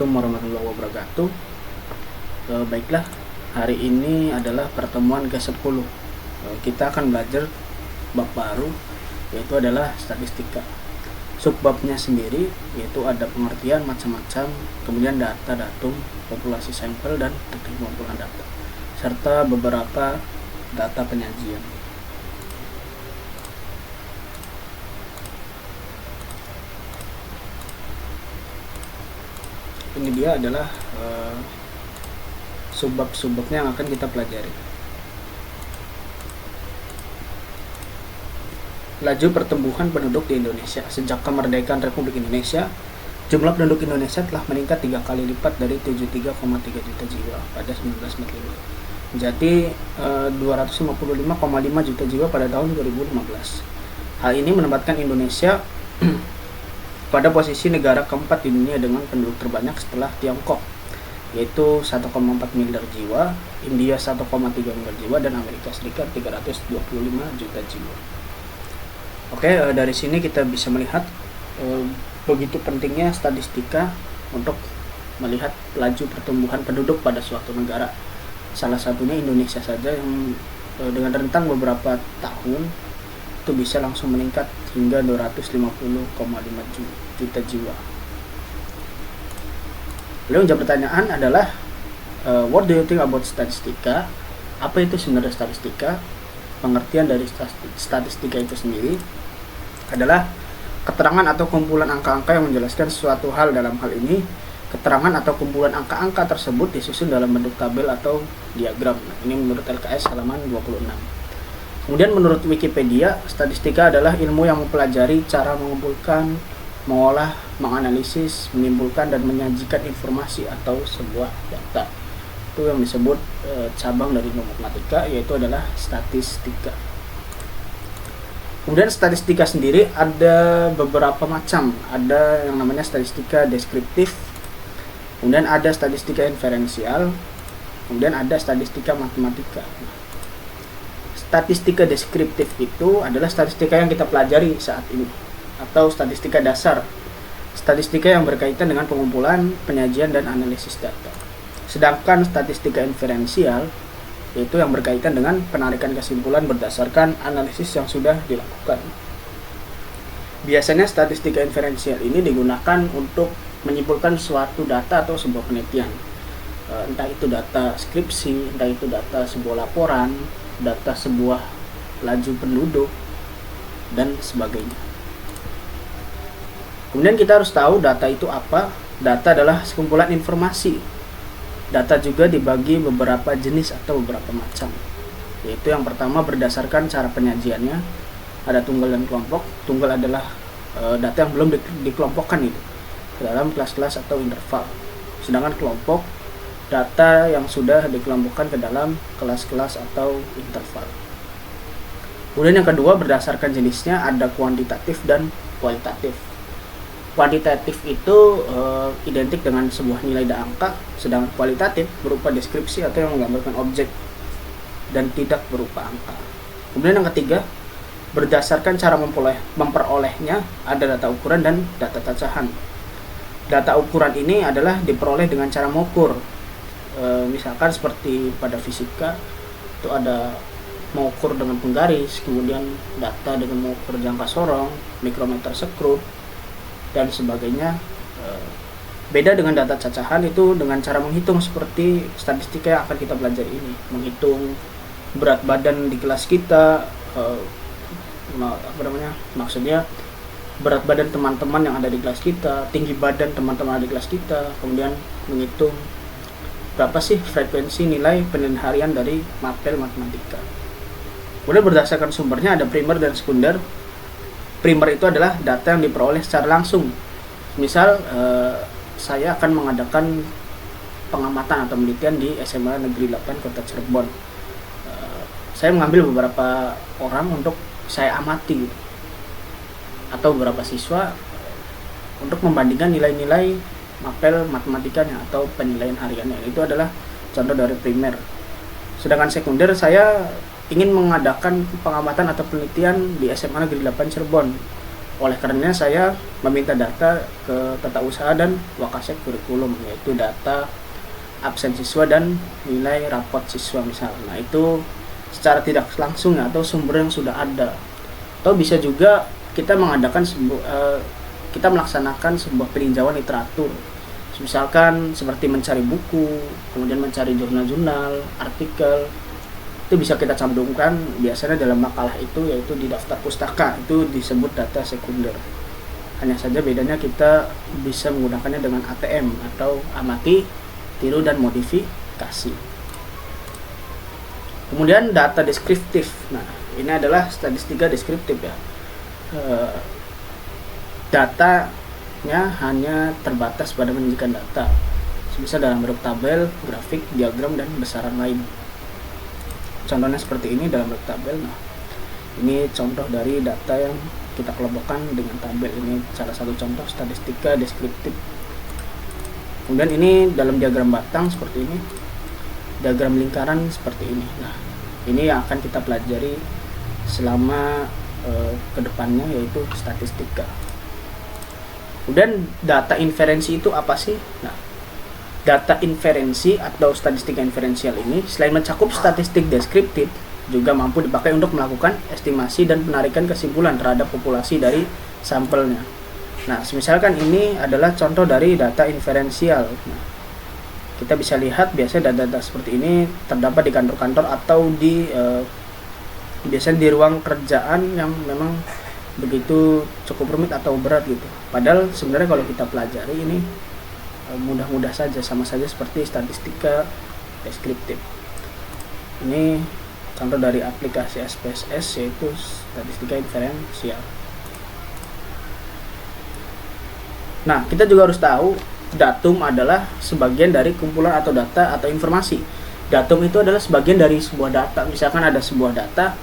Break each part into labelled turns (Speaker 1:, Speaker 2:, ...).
Speaker 1: Warahmatullahi wabarakatuh. Baiklah, hari ini adalah pertemuan ke-10. Kita akan belajar bab baru, yaitu adalah statistika. Subbabnya sendiri yaitu ada pengertian macam-macam, kemudian data, datum, populasi sampel, dan teknik pengumpulan data, serta beberapa data penyajian. Ini dia adalah subbab-subbabnya yang akan kita pelajari. Laju pertumbuhan penduduk di Indonesia. Sejak kemerdekaan Republik Indonesia, jumlah penduduk Indonesia telah meningkat 3 kali lipat dari 73,3 juta jiwa pada 1945 menjadi 255,5 juta jiwa pada tahun 2015. Hal ini menempatkan Indonesia pada posisi negara keempat di dunia dengan penduduk terbanyak setelah Tiongkok, yaitu 1,4 miliar jiwa, India 1,3 miliar jiwa, dan Amerika Serikat 325 juta jiwa. Oke, dari sini kita bisa melihat begitu pentingnya statistika untuk melihat laju pertumbuhan penduduk pada suatu negara. Salah satunya Indonesia saja yang dengan rentang beberapa tahun itu bisa langsung meningkat hingga 250,5 juta jiwa. Lalu yang pertanyaan adalah what do you think about statistika? Apa itu sebenarnya statistika? Pengertian dari statistika itu sendiri adalah keterangan atau kumpulan angka-angka yang menjelaskan suatu hal. Dalam hal ini, keterangan atau kumpulan angka-angka tersebut disusun dalam bentuk tabel atau diagram. Ini menurut LKS halaman 26. Kemudian menurut Wikipedia, statistika adalah ilmu yang mempelajari cara mengumpulkan, mengolah, menganalisis, menyimpulkan, dan menyajikan informasi atau sebuah data. Itu yang disebut cabang dari ilmu matematika, yaitu adalah statistika. Kemudian statistika sendiri ada beberapa macam. Ada yang namanya statistika deskriptif, kemudian ada statistika inferensial, kemudian ada statistika matematika. Statistika deskriptif itu adalah statistika yang kita pelajari saat ini, atau statistika dasar. Statistika yang berkaitan dengan pengumpulan, penyajian, dan analisis data. Sedangkan statistika inferensial yaitu yang berkaitan dengan penarikan kesimpulan berdasarkan analisis yang sudah dilakukan. Biasanya statistika inferensial ini digunakan untuk menyimpulkan suatu data atau sebuah penelitian. Entah itu data skripsi, entah itu data sebuah laporan, data sebuah laju penduduk, dan sebagainya. Kemudian kita harus tahu data itu apa. Data adalah sekumpulan informasi. Data juga dibagi beberapa jenis atau beberapa macam, yaitu yang pertama berdasarkan cara penyajiannya. Ada tunggal dan kelompok. Tunggal adalah data yang belum dikelompokkan itu ke dalam kelas-kelas atau interval. Sedangkan kelompok, data yang sudah dikelompokkan ke dalam kelas-kelas atau interval. Kemudian yang kedua berdasarkan jenisnya, ada kuantitatif dan kualitatif. Kuantitatif itu identik dengan sebuah nilai dan angka, sedangkan kualitatif berupa deskripsi atau yang menggambarkan objek dan tidak berupa angka. Kemudian yang ketiga, berdasarkan cara memperolehnya, ada data ukuran dan data cacahan. Data ukuran ini adalah diperoleh dengan cara mengukur. Misalkan seperti pada fisika itu ada mengukur dengan penggaris, kemudian data dengan mengukur jangka sorong, mikrometer sekrup, dan sebagainya. Beda dengan data cacahan itu dengan cara menghitung seperti statistika yang akan kita pelajari ini, menghitung berat badan di kelas kita, maksudnya berat badan teman-teman yang ada di kelas kita, tinggi badan teman-teman ada di kelas kita, kemudian menghitung berapa sih frekuensi nilai penilaian harian dari mapel matematika. Kemudian berdasarkan sumbernya ada primer dan sekunder. Primer itu adalah data yang diperoleh secara langsung. Misal saya akan mengadakan pengamatan atau penelitian di SMA Negeri 8 Kota Cirebon. Saya mengambil beberapa orang untuk saya amati atau beberapa siswa untuk membandingkan nilai-nilai mapel matematikanya atau penilaian hariannya. Itu adalah contoh dari primer. Sedangkan sekunder, saya ingin mengadakan pengamatan atau penelitian di SMA Negeri 8 Cirebon. Oleh karenanya saya meminta data ke tata usaha dan wakasek kurikulum, yaitu data absen siswa dan nilai rapot siswa misal. Nah itu secara tidak langsung ya, atau sumber yang sudah ada. Atau bisa juga kita mengadakan kita melaksanakan sebuah peninjauan literatur, misalkan seperti mencari buku, kemudian mencari jurnal-jurnal, artikel. Itu bisa kita cantumkan biasanya dalam makalah itu, yaitu di daftar pustaka. Itu disebut data sekunder. Hanya saja bedanya kita bisa menggunakannya dengan ATM atau amati, tiru, dan modifikasi. Kemudian data deskriptif. Nah, ini adalah statistika deskriptif ya. Datanya hanya terbatas pada menunjukkan data, bisa dalam bentuk tabel, grafik, diagram, dan besaran lain. Contohnya seperti ini dalam bentuk tabel. Nah, ini contoh dari data yang kita kelompokkan dengan tabel. Ini salah satu contoh statistika deskriptif. Kemudian ini dalam diagram batang seperti ini, diagram lingkaran seperti ini. Nah, ini yang akan kita pelajari selama kedepannya, yaitu statistika. Kemudian data inferensi itu apa sih? Nah, data inferensi atau statistika inferensial ini selain mencakup statistik deskriptif, juga mampu dipakai untuk melakukan estimasi dan penarikan kesimpulan terhadap populasi dari sampelnya. Nah, misalkan ini adalah contoh dari data inferensial. Nah, kita bisa lihat biasanya data-data seperti ini terdapat di kantor-kantor atau di biasanya di ruang kerjaan yang memang begitu cukup rumit atau berat gitu. Padahal sebenarnya kalau kita pelajari ini mudah-mudah saja, sama saja seperti statistika deskriptif. Ini contoh dari aplikasi SPSS, yaitu statistika inferensial. Nah, kita juga harus tahu datum adalah sebagian dari kumpulan atau data atau informasi. Datum itu adalah sebagian dari sebuah data. Misalkan ada sebuah data,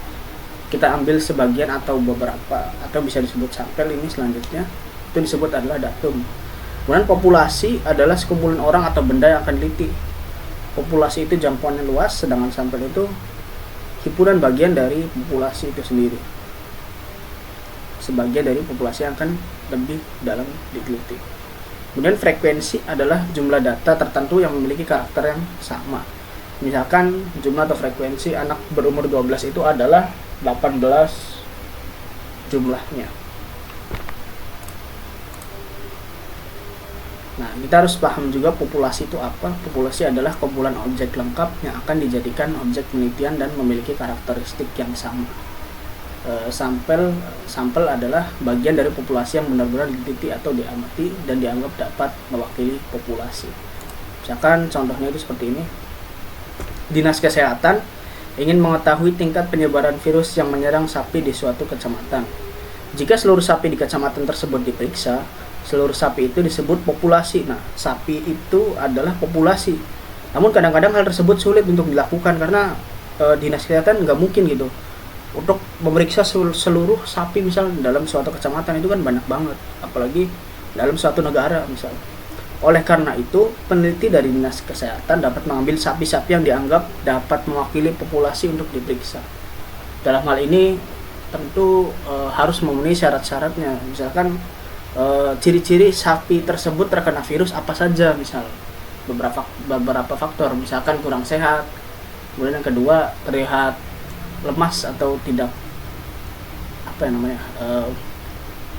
Speaker 1: kita ambil sebagian atau beberapa, atau bisa disebut sampel. Ini selanjutnya itu disebut adalah datum. Kemudian populasi adalah sekumpulan orang atau benda yang akan diteliti. Populasi itu jangkauannya luas, sedangkan sampel itu himpunan bagian dari populasi itu sendiri, sebagian dari populasi yang akan lebih dalam diteliti. Kemudian frekuensi adalah jumlah data tertentu yang memiliki karakter yang sama. Misalkan jumlah atau frekuensi anak berumur 12 itu adalah 18 jumlahnya. Nah, kita harus paham juga populasi itu apa. Populasi adalah kumpulan objek lengkap yang akan dijadikan objek penelitian dan memiliki karakteristik yang sama. Sampel adalah bagian dari populasi yang benar-benar diteliti atau diamati dan dianggap dapat mewakili populasi. Misalkan contohnya itu seperti ini. Dinas Kesehatan ingin mengetahui tingkat penyebaran virus yang menyerang sapi di suatu kecamatan. Jika seluruh sapi di kecamatan tersebut diperiksa, seluruh sapi itu disebut populasi. Nah, sapi itu adalah populasi. Namun kadang-kadang hal tersebut sulit untuk dilakukan karena dinas kesehatan nggak mungkin gitu untuk memeriksa seluruh sapi misal dalam suatu kecamatan. Itu kan banyak banget, apalagi dalam suatu negara misal. Oleh karena itu, peneliti dari dinas kesehatan dapat mengambil sapi-sapi yang dianggap dapat mewakili populasi untuk diperiksa. Dalam hal ini tentu harus memenuhi syarat-syaratnya. Misalkan ciri-ciri sapi tersebut terkena virus apa saja, misal beberapa faktor, misalkan kurang sehat, kemudian yang kedua terlihat lemas atau tidak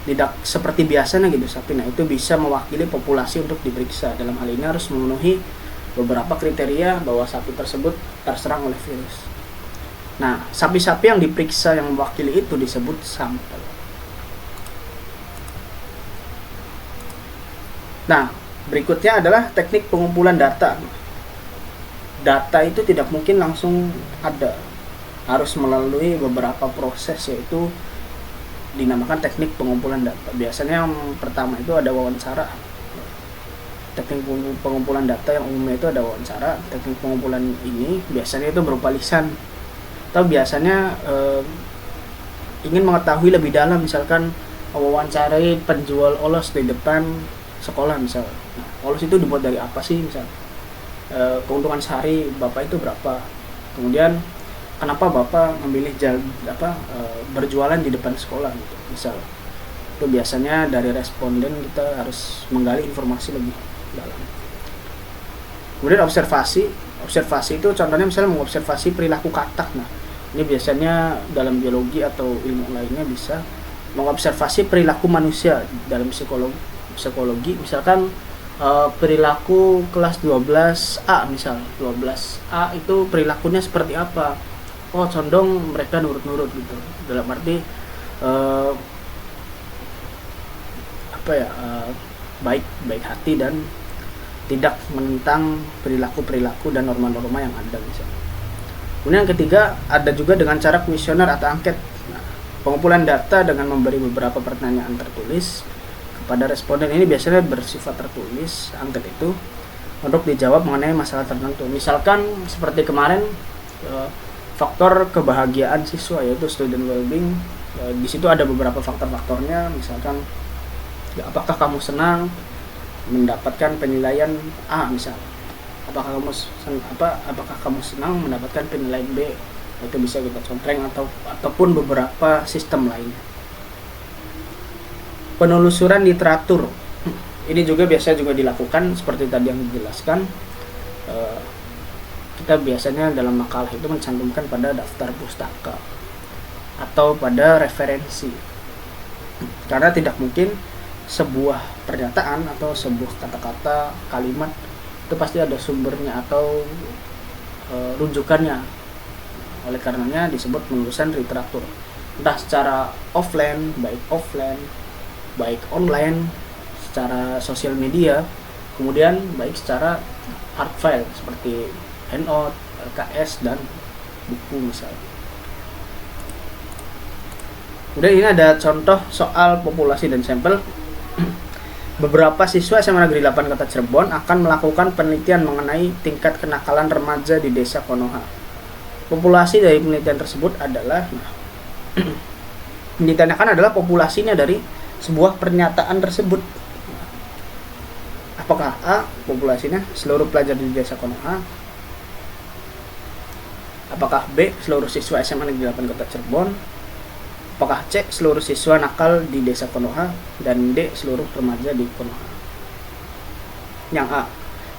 Speaker 1: tidak seperti biasanya gitu sapi. Nah, itu bisa mewakili populasi untuk diperiksa. Dalam hal ini harus memenuhi beberapa kriteria bahwa sapi tersebut terserang oleh virus. Nah, sapi-sapi yang diperiksa yang mewakili itu disebut sampel. Nah, berikutnya adalah teknik pengumpulan data. Data itu tidak mungkin langsung ada, harus melalui beberapa proses, yaitu dinamakan teknik pengumpulan data. Biasanya yang pertama itu ada wawancara. Teknik pengumpulan data yang umumnya itu ada wawancara. Teknik pengumpulan ini biasanya itu berupa lisan, atau biasanya ingin mengetahui lebih dalam, misalkan wawancarai penjual olos di depan sekolah misal. Nah, olos itu dibuat dari apa sih misal, keuntungan sehari bapak itu berapa, kemudian kenapa bapak memilih berjualan di depan sekolah gitu misal. Itu biasanya dari responden kita harus menggali informasi lebih dalam. Kemudian observasi itu contohnya misalnya mengobservasi perilaku katak. Nah, ini biasanya dalam biologi atau ilmu lainnya bisa mengobservasi perilaku manusia dalam psikologi. Misalkan perilaku kelas 12A misal 12A itu perilakunya seperti apa, oh condong mereka nurut-nurut gitu, dalam arti baik hati dan tidak menentang perilaku dan norma-norma yang ada misalnya. Kemudian yang ketiga ada juga dengan cara kuesioner atau angket. Nah, pengumpulan data dengan memberi beberapa pertanyaan tertulis kepada responden, ini biasanya bersifat tertulis angket itu untuk dijawab mengenai masalah tertentu. Misalkan seperti kemarin faktor kebahagiaan siswa yaitu student well-being. Di situ ada beberapa faktor-faktornya, misalkan apakah kamu senang mendapatkan penilaian A misal, apakah kamu senang mendapatkan penilaian B, itu bisa kita contreng ataupun beberapa sistem lainnya. Penelusuran literatur ini juga biasa dilakukan seperti tadi yang dijelaskan. Kita biasanya dalam makalah itu mencantumkan pada daftar pustaka atau pada referensi, karena tidak mungkin sebuah pernyataan atau sebuah kata-kata kalimat itu pasti ada sumbernya atau rujukannya. Oleh karenanya disebut penelusuran literatur, entah secara offline, baik online, secara sosial media, kemudian baik secara hard file seperti handout, LKS, dan buku misalnya. Kemudian ini ada contoh soal populasi dan sampel. Beberapa siswa SMA Negeri 8 Kota Cirebon akan melakukan penelitian mengenai tingkat kenakalan remaja di Desa Konoha. Populasi dari penelitian tersebut adalah ditanyakan adalah populasinya dari sebuah pernyataan tersebut. Apakah A, populasinya seluruh pelajar di Desa Konoha? Apakah B, seluruh siswa SMA Negeri 8 Kota Cirebon? Apakah C, seluruh siswa nakal di Desa Konoha? Dan D, seluruh remaja di Konoha? Yang A,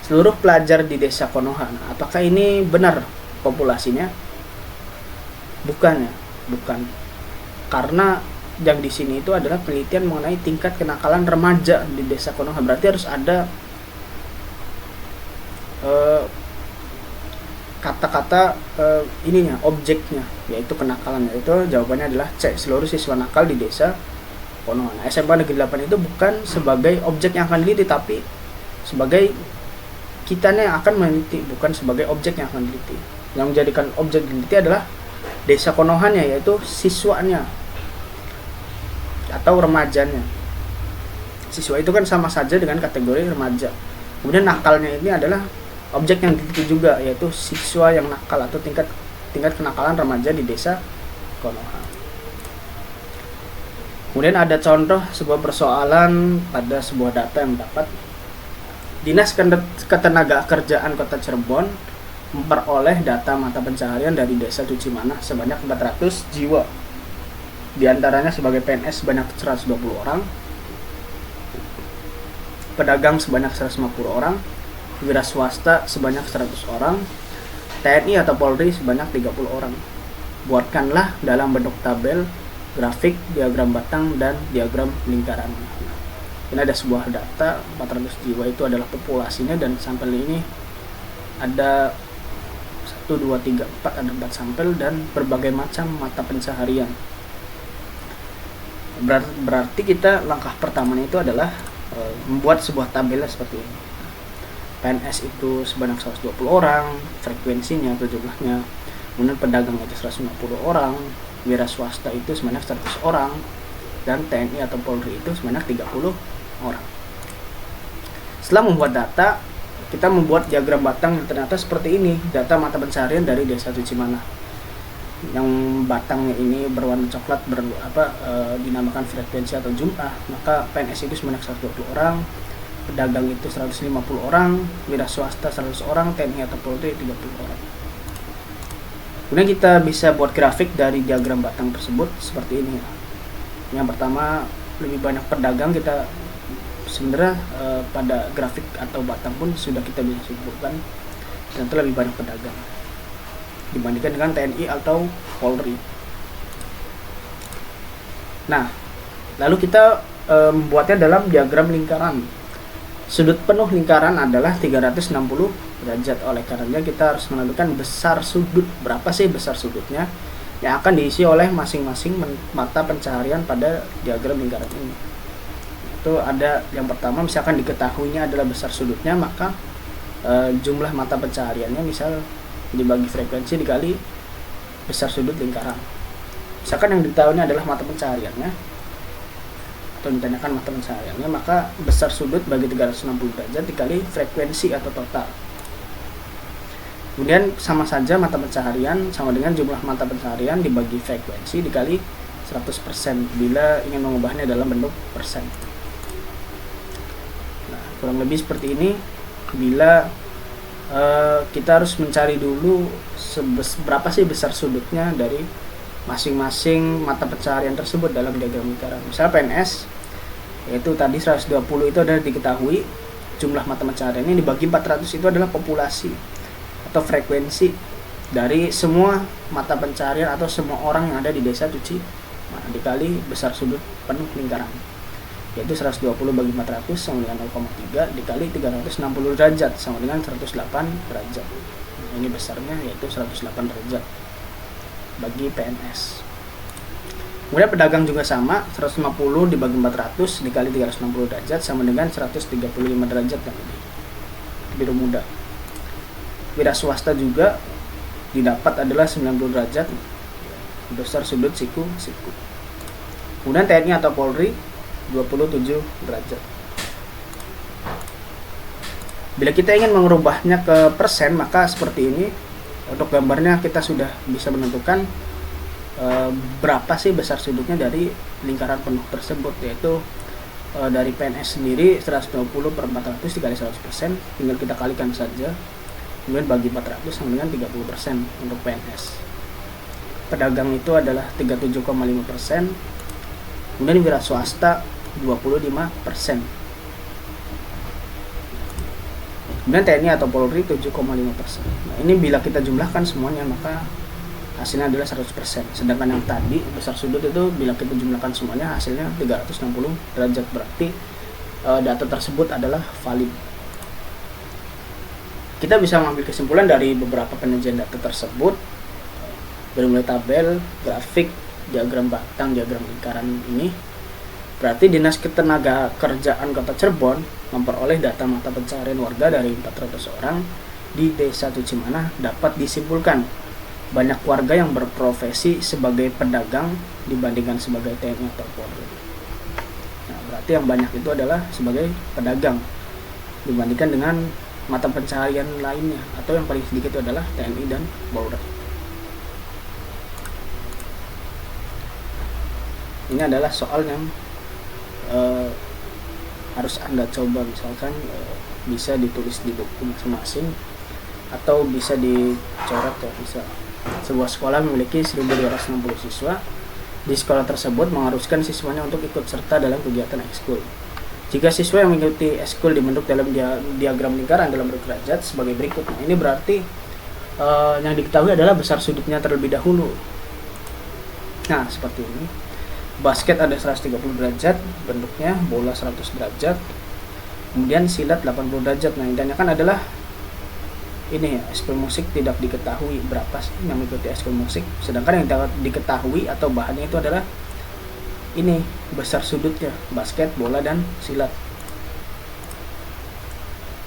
Speaker 1: seluruh pelajar di Desa Konoha. Nah, apakah ini benar populasinya? Bukan. Karena yang di sini itu adalah penelitian mengenai tingkat kenakalan remaja di Desa Konoha. Berarti harus ada kata-kata objeknya, yaitu kenakalan. Itu jawabannya adalah C, seluruh siswa nakal di Desa Konoha. Nah, SMA Negeri 8 itu bukan sebagai objek yang akan diliti, tapi sebagai kitanya yang akan meneliti, bukan sebagai objek yang akan diliti. Yang menjadikan objek diliti adalah Desa Konohanya, yaitu siswanya atau remajanya. Siswa itu kan sama saja dengan kategori remaja. Kemudian nakalnya ini adalah objek yang diliti juga, yaitu siswa yang nakal atau tingkat kenakalan remaja di Desa Konoha. Kemudian ada contoh sebuah persoalan pada sebuah data yang dapat. Dinas Ketenagakerjaan Kota Cirebon memperoleh data mata pencaharian dari Desa Tucimana sebanyak 400 jiwa. Di antaranya sebagai PNS sebanyak 120 orang, pedagang sebanyak 150 orang, wira swasta sebanyak 100 orang, TNI atau Polri sebanyak 30 orang. Buatkanlah dalam bentuk tabel, grafik, diagram batang, dan diagram lingkaran. Ini ada sebuah data 400 jiwa itu adalah populasinya, dan sampel ini ada 1, 2, 3, 4, ada 4 sampel dan berbagai macam mata pencaharian. Berarti kita langkah pertamanya itu adalah membuat sebuah tabel seperti ini. PNS itu sebanyak 120 orang, frekuensinya atau jumlahnya. Kemudian pedagang itu 150 orang, wira swasta itu sebanyak 100 orang, dan TNI atau Polri itu sebanyak 30 orang. Setelah membuat data, kita membuat diagram batang yang ternyata seperti ini, data mata pencaharian dari Desa Tucimana. Yang batangnya ini berwarna coklat dinamakan frekuensi atau jumlah. Maka PNS itu sebanyak 120 orang, pedagang itu 150 orang, wira swasta 100 orang, TNI atau Polri 30 orang. Kemudian kita bisa buat grafik dari diagram batang tersebut seperti ini. Yang pertama lebih banyak pedagang, kita sebenarnya pada grafik atau batang pun sudah kita bisa simpulkan ternyata lebih banyak pedagang dibandingkan dengan TNI atau Polri. Nah, lalu kita membuatnya dalam diagram lingkaran. Sudut penuh lingkaran adalah 360 derajat. Oleh karenanya kita harus menentukan besar sudut. Berapa sih besar sudutnya yang akan diisi oleh masing-masing mata pencaharian pada diagram lingkaran ini. Itu ada yang pertama, misalkan diketahuinya adalah besar sudutnya, maka jumlah mata pencahariannya misal dibagi frekuensi dikali besar sudut lingkaran. Misalkan yang diketahuinya adalah mata pencahariannya atau ditanyakan mata pencahariannya, maka besar sudut bagi 360 derajat dikali frekuensi atau total. Kemudian sama saja mata pencaharian sama dengan jumlah mata pencaharian dibagi frekuensi dikali 100% bila ingin mengubahnya dalam bentuk persen. Nah, kurang lebih seperti ini. Bila kita harus mencari dulu berapa sih besar sudutnya dari masing-masing mata pencaharian tersebut dalam diagram lingkaran. Misalnya PNS, yaitu tadi 120 itu adalah diketahui jumlah mata pencaharian ini, dibagi 400 itu adalah populasi atau frekuensi dari semua mata pencaharian atau semua orang yang ada di desa Tuci, dikali besar sudut penuh lingkaran, yaitu 120 bagi 400 sama dengan 0,3 dikali 360 derajat sama dengan 108 derajat. Nah, ini besarnya yaitu 108 derajat bagi PNS. Kemudian pedagang juga sama, 150 dibagi 400 dikali 360 derajat sama dengan 135 derajat yang ini biru muda. Wira swasta juga didapat adalah 90 derajat besar sudut siku. Kemudian TNI atau Polri 27 derajat. Bila kita ingin mengubahnya ke persen, maka seperti ini. Untuk gambarnya kita sudah bisa menentukan berapa sih besar sudutnya dari lingkaran penuh tersebut, yaitu dari PNS sendiri 120 per 400 dikali 100%, tinggal kita kalikan saja, kemudian bagi 400 sama dengan 30% untuk PNS. Pedagang itu adalah 37,5%, kemudian wira swasta 25%. Kemudian TNI atau Polri 7,5%. Nah, ini bila kita jumlahkan semuanya maka hasilnya adalah 100%. Sedangkan yang tadi besar sudut itu bila kita jumlahkan semuanya hasilnya 360 derajat, berarti data tersebut adalah valid. Kita bisa mengambil kesimpulan dari beberapa penyajian data tersebut, dari mulai tabel, grafik, diagram batang, diagram lingkaran ini. Berarti Dinas Ketenagakerjaan Kota Cirebon memperoleh data mata pencaharian warga dari 400 orang di Desa Tucimana. Dapat disimpulkan banyak warga yang berprofesi sebagai pedagang dibandingkan sebagai TNI atau Polri. Nah, berarti yang banyak itu adalah sebagai pedagang dibandingkan dengan mata pencaharian lainnya, atau yang paling sedikit itu adalah TNI dan Polri. Ini adalah soal yang harus Anda coba, misalkan bisa ditulis di buku masing-masing atau bisa dicoret ya. Bisa sebuah sekolah memiliki 1260 siswa. Di sekolah tersebut mengharuskan siswanya untuk ikut serta dalam kegiatan ekskul. Jika siswa yang mengikuti ekskul dibentuk dalam diagram lingkaran dalam bentuk derajat sebagai berikut. Nah, ini berarti yang diketahui adalah besar sudutnya terlebih dahulu. Nah, seperti ini. Basket ada 130 derajat bentuknya, bola 100 derajat, kemudian silat 80 derajat. Nah, yang ditanyakan adalah ini ya, ekskul musik tidak diketahui berapa sih yang mengikuti ekskul musik, sedangkan yang diketahui atau bahannya itu adalah ini besar sudutnya, basket, bola, dan silat.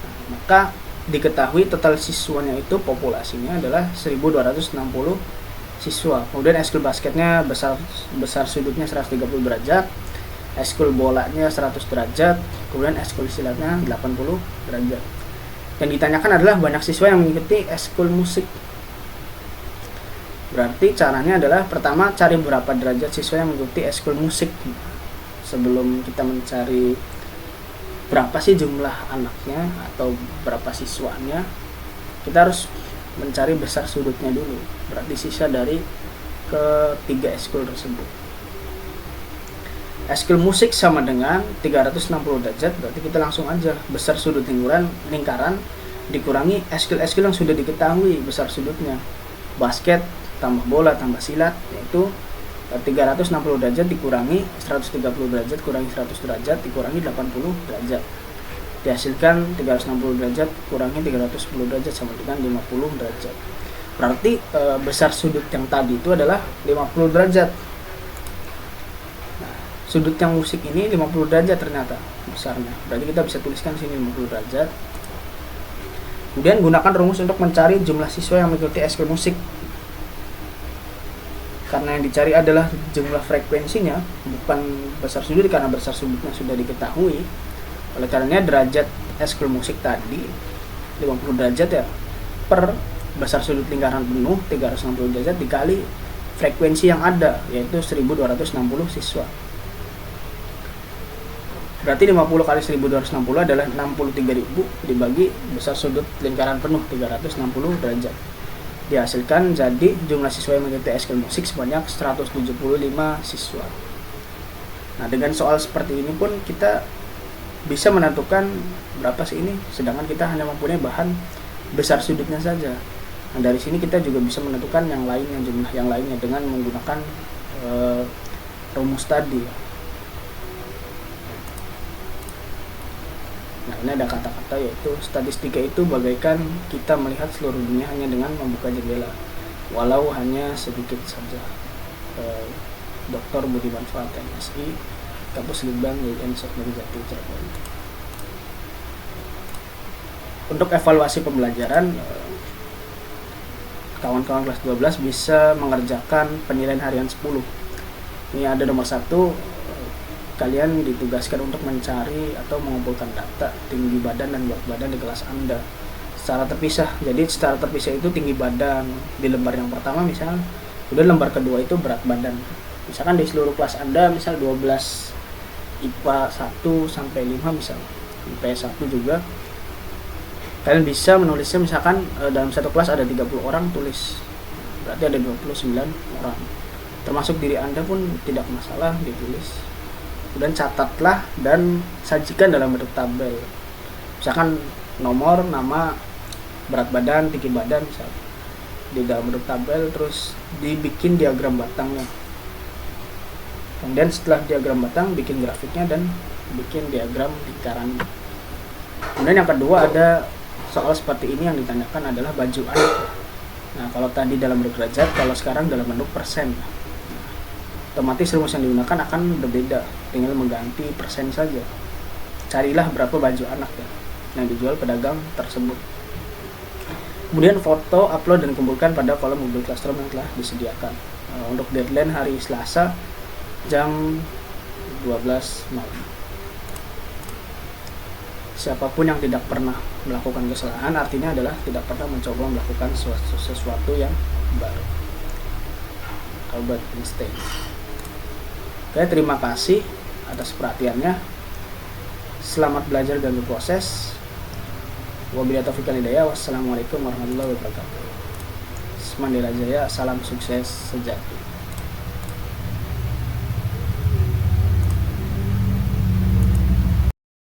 Speaker 1: Nah, maka diketahui total siswanya itu populasinya adalah 1260 siswa. Kemudian ekskul basketnya besar sudutnya 130 derajat, ekskul bolanya 100 derajat, kemudian ekskul silatnya 80 derajat. Yang ditanyakan adalah banyak siswa yang mengikuti ekskul musik. Berarti caranya adalah pertama cari berapa derajat siswa yang mengikuti ekskul musik. Sebelum kita mencari berapa sih jumlah anaknya atau berapa siswanya, kita harus mencari besar sudutnya dulu, berarti sisa dari ketiga ekskul tersebut. eskil musik sama dengan 360 derajat, berarti kita langsung aja besar sudut lingkaran dikurangi eskil-eskil yang sudah diketahui besar sudutnya. Basket tambah bola tambah silat, yaitu 360 derajat dikurangi 130 derajat kurangi 100 derajat dikurangi 80 derajat. Dihasilkan 360 derajat kurangi 310 derajat sama dengan 50 derajat. Berarti besar sudut yang tadi itu adalah 50 derajat. Nah, sudut yang musik ini 50 derajat ternyata besarnya. Berarti kita bisa tuliskan sini 50 derajat. Kemudian gunakan rumus untuk mencari jumlah siswa yang mengikuti eskul musik. Karena yang dicari adalah jumlah frekuensinya, bukan besar sudut, karena besar sudutnya sudah diketahui. Oleh karenanya derajat eskul musik tadi 50 derajat ya, per besar sudut lingkaran penuh 360 derajat dikali frekuensi yang ada, yaitu 1260 siswa. Berarti 50 kali 1260 adalah 63.000 dibagi besar sudut lingkaran penuh 360 derajat. Dihasilkan jadi jumlah siswa yang mengikuti eskul musik sebanyak 175 siswa. Nah, dengan soal seperti ini pun kita bisa menentukan berapa sih ini, sedangkan kita hanya mempunyai bahan besar sudutnya saja. Nah, dari sini kita juga bisa menentukan yang lainnya, jumlah yang lainnya dengan menggunakan rumus tadi. Nah, ini ada kata-kata yaitu statistika itu bagaikan kita melihat seluruh dunia hanya dengan membuka jendela, walau hanya sedikit saja. Dr. Budiman Fuad, MSI, Kampus Litbang, YIN Sukmawati, Cirebon. Untuk evaluasi pembelajaran, kawan-kawan kelas 12 bisa mengerjakan penilaian harian 10. Ini ada nomor 1, kalian ditugaskan untuk mencari atau mengumpulkan data tinggi badan dan berat badan di kelas Anda secara terpisah. Jadi secara terpisah itu tinggi badan di lembar yang pertama misal, kemudian lembar kedua itu berat badan. Misalkan di seluruh kelas Anda misal 12 IPA 1 sampai 5 misal, IPS 1 juga. Kalian bisa menulisnya misalkan dalam satu kelas ada 30 orang, tulis. Berarti ada 29 orang. Termasuk diri Anda pun tidak masalah ditulis. Kemudian catatlah dan sajikan dalam bentuk tabel. Misalkan nomor, nama, berat badan, tinggi badan misal, di dalam bentuk tabel, terus dibikin diagram batangnya. Kemudian setelah diagram batang, bikin grafiknya dan bikin diagram lingkaran. Kemudian yang kedua ada soal seperti ini yang ditanyakan adalah baju anak. Nah, kalau tadi dalam bentuk derajat, kalau sekarang dalam bentuk persen. Otomatis rumus yang digunakan akan berbeda, tinggal mengganti persen saja. Carilah berapa baju anak ya yang dijual pedagang tersebut. Kemudian foto, upload dan kumpulkan pada kolom Google Classroom yang telah disediakan. Untuk deadline hari Selasa jam 12 malam. Siapapun yang tidak pernah melakukan kesalahan artinya adalah tidak pernah mencoba melakukan sesuatu yang baru. Albert Einstein. Oke, terima kasih atas perhatiannya. Selamat belajar dan berproses. Wabillahi taufiq wal hidayah. Wassalamualaikum warahmatullahi wabarakatuh. Semandira Jaya, salam sukses sejati.